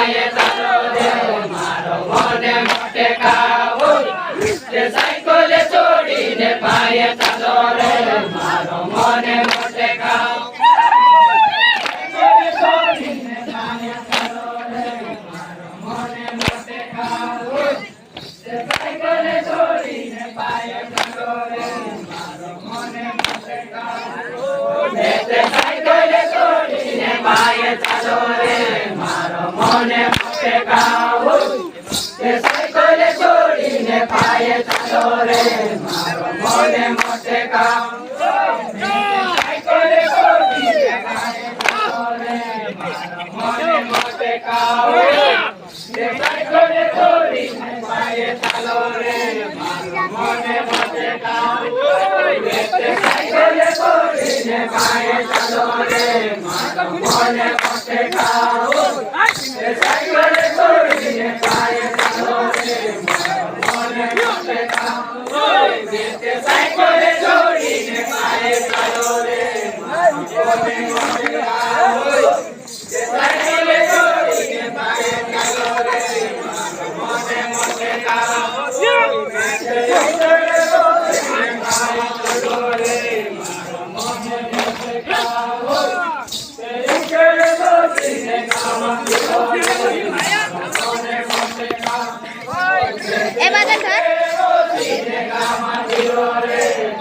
પાયે ચાલો રે મારો મોને મોટે કાવો સાયકલ છોડીને પાયે ચાલો રે મારો મોને મોટે કાવો ચાલો રે મારો મોને મોટે કાવો સાયકલ છોડીને પાયે ચાલો રે મારો મોને મોટે કાવો સાયકલ છોડીને પાયે ચાલો રે મારો મોને મોટે કાવો સાયકલ છોડીને પાયે ચાલો રે મારો મોને મોટે કાવો સાયકલ છોડીને પાયે ચાલો રે મારો મોને મોટે કાવો સાયકલ છોડીને પાયે ચાલો રે મારો મોને મોટે કાવો સાયકલ છોડીને પાયે ચાલો રે મારો મોને મોટે કાવો